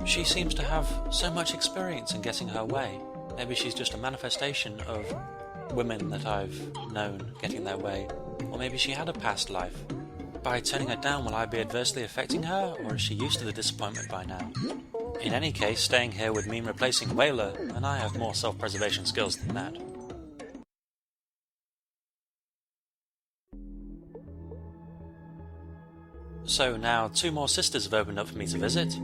She seems to have so much experience in getting her way. Maybe she's just a manifestation of women that I've known getting their way. Or maybe she had a past life. By turning her down, will I be adversely affecting her, or is she used to the disappointment by now? In any case, staying here would mean replacing Whaler, and I have more self-preservation skills than that. So now 2 more sisters have opened up for me to visit,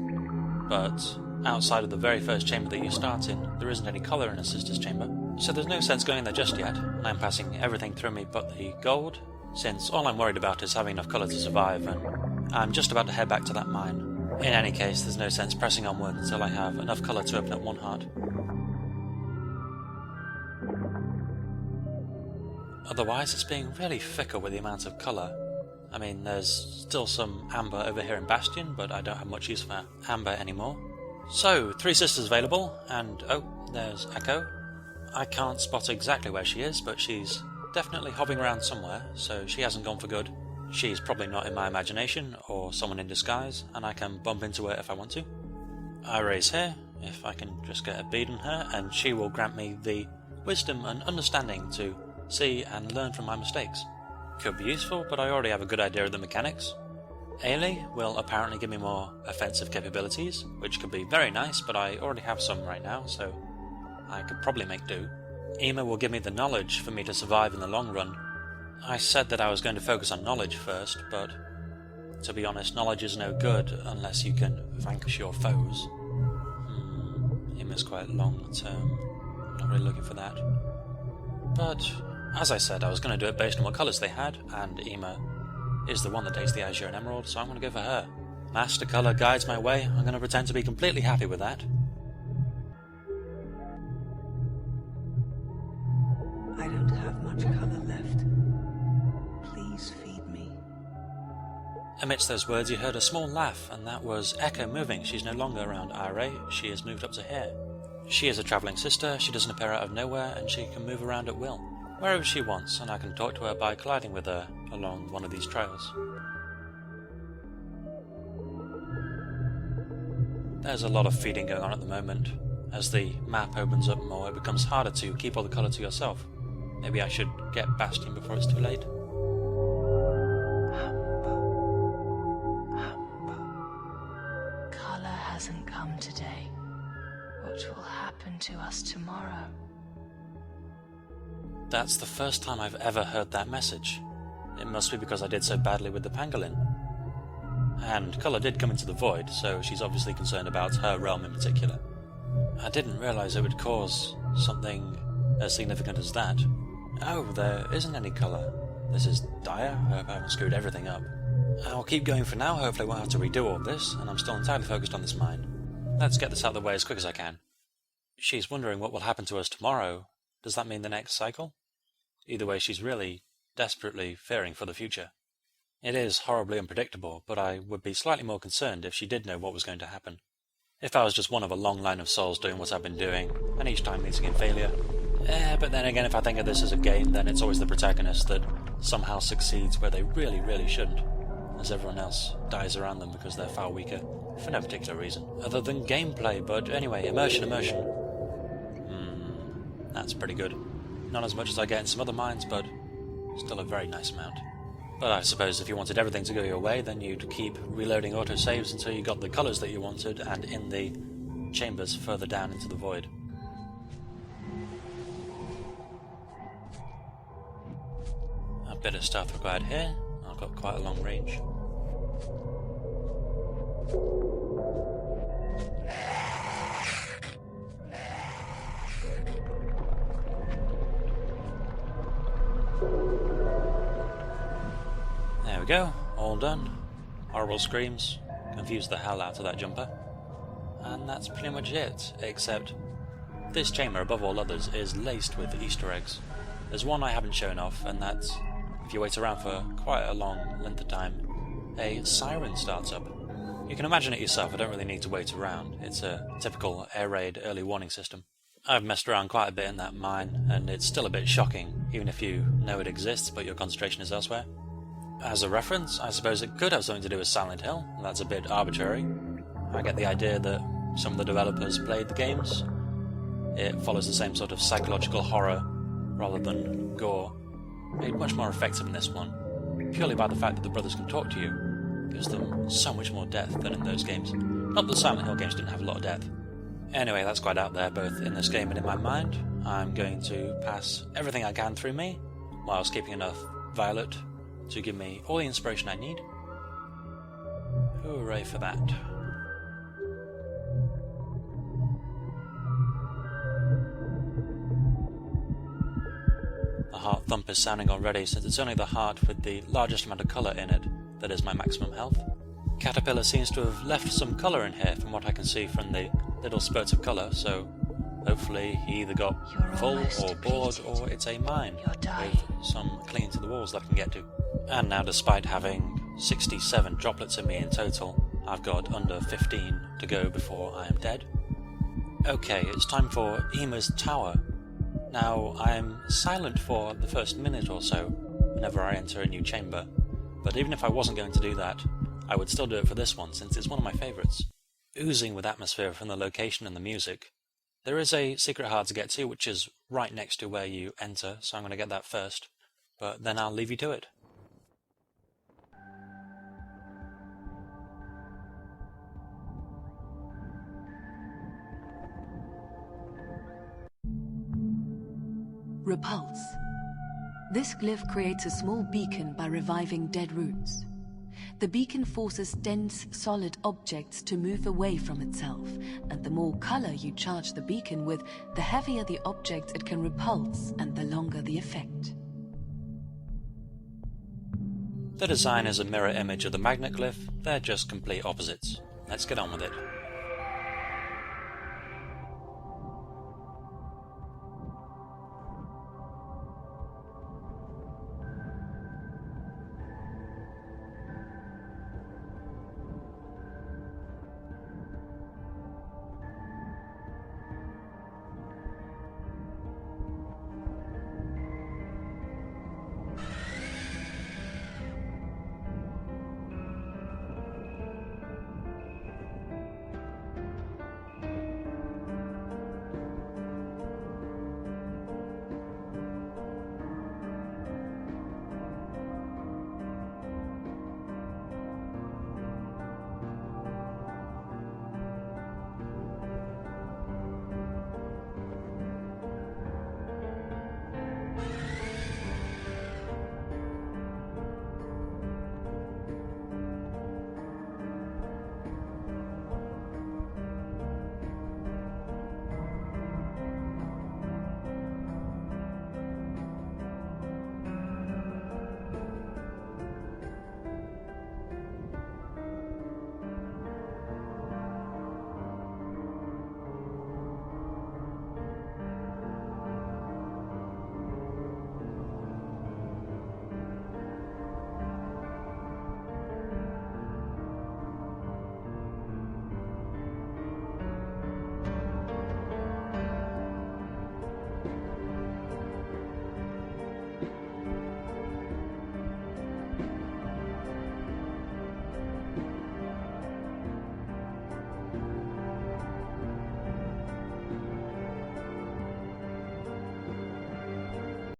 but outside of the very first chamber that you start in, there isn't any colour in a sister's chamber, so there's no sense going there just yet, and I'm passing everything through me but the gold, since all I'm worried about is having enough colour to survive, and I'm just about to head back to that mine. In any case, there's no sense pressing onward until I have enough colour to open up 1 heart. Otherwise, it's being really fickle with the amount of colour. I mean, there's still some amber over here in Bastion, but I don't have much use for amber anymore. So, 3 sisters available, and oh, there's Echo. I can't spot exactly where she is, but she's definitely hopping around somewhere, so she hasn't gone for good. She's probably not in my imagination, or someone in disguise, and I can bump into her if I want to. Iray's here, if I can just get a bead on her, and she will grant me the wisdom and understanding to see and learn from my mistakes. Could be useful, but I already have a good idea of the mechanics. Ailey will apparently give me more offensive capabilities, which could be very nice, but I already have some right now, so I could probably make do. Ema will give me the knowledge for me to survive in the long run. I said that I was going to focus on knowledge first, but to be honest, knowledge is no good unless you can vanquish your foes. Ema's quite long term. Not really looking for that. But as I said, I was going to do it based on what colours they had, and Ema is the one that takes the Azure and Emerald, so I'm going to go for her. Master colour guides my way. I'm going to pretend to be completely happy with that. I don't have much colour left. Please feed me. Amidst those words, you heard a small laugh, and that was Echo moving. She's no longer around Iray. She has moved up to here. She is a travelling sister. She doesn't appear out of nowhere, and she can move around at will, wherever she wants, and I can talk to her by colliding with her along one of these trails. There's a lot of feeding going on at the moment. As the map opens up more, it becomes harder to keep all the colour to yourself. Maybe I should get Bastion before it's too late. Colour hasn't come today. What will happen to us tomorrow? That's the first time I've ever heard that message. It must be because I did so badly with the pangolin. And colour did come into the void, so she's obviously concerned about her realm in particular. I didn't realise it would cause something as significant as that. Oh, there isn't any colour. This is dire. I hope I haven't screwed everything up. I'll keep going for now. Hopefully I won't have to redo all this, and I'm still entirely focused on this mine. Let's get this out of the way as quick as I can. She's wondering what will happen to us tomorrow. Does that mean the next cycle? Either way, she's really desperately fearing for the future. It is horribly unpredictable, but I would be slightly more concerned if she did know what was going to happen. If I was just one of a long line of souls doing what I've been doing, and each time meeting in failure. But then again, if I think of this as a game, then it's always the protagonist that somehow succeeds where they really, really shouldn't, as everyone else dies around them because they're far weaker, for no particular reason, other than gameplay. But anyway, immersion. That's pretty good. Not as much as I get in some other mines, but still a very nice amount. But I suppose if you wanted everything to go your way, then you'd keep reloading autosaves until you got the colours that you wanted and in the chambers further down into the void. A bit of stealth required here. I've got quite a long range. There we go, all done. Horrible screams, confused the hell out of that jumper. And that's pretty much it, except this chamber, above all others, is laced with Easter eggs. There's one I haven't shown off, and that's, if you wait around for quite a long length of time, a siren starts up. You can imagine it yourself, I don't really need to wait around. It's a typical air raid early warning system. I've messed around quite a bit in that mine, and it's still a bit shocking, even if you know it exists but your concentration is elsewhere. As a reference, I suppose it could have something to do with Silent Hill. That's a bit arbitrary. I get the idea that some of the developers played the games. It follows the same sort of psychological horror rather than gore. Made much more effective in this one, purely by the fact that the brothers can talk to you. Gives them so much more depth than in those games. Not that Silent Hill games didn't have a lot of depth. Anyway, that's quite out there, both in this game and in my mind. I'm going to pass everything I can through me, whilst keeping enough Violet to give me all the inspiration I need. Hooray for that. The heart thump is sounding already, since it's only the heart with the largest amount of colour in it that is my maximum health. Caterpillar seems to have left some colour in here from what I can see from the little spurts of colour, so hopefully he either got full or bored, or it's a mine with some clinging to the walls that I can get to. And now, despite having 67 droplets in me in total, I've got under 15 to go before I am dead. Okay, it's time for Amos Tower. Now, I'm silent for the first minute or so whenever I enter a new chamber, but even if I wasn't going to do that, I would still do it for this one, since it's one of my favourites. Oozing with atmosphere from the location and the music. There is a secret hard to get to, which is right next to where you enter, so I'm going to get that first, but then I'll leave you to it. Repulse. This glyph creates a small beacon by reviving dead roots. The beacon forces dense, solid objects to move away from itself, and the more color you charge the beacon with, the heavier the object it can repulse, and the longer the effect. The design is a mirror image of the magnet glyph. They're just complete opposites. Let's get on with it.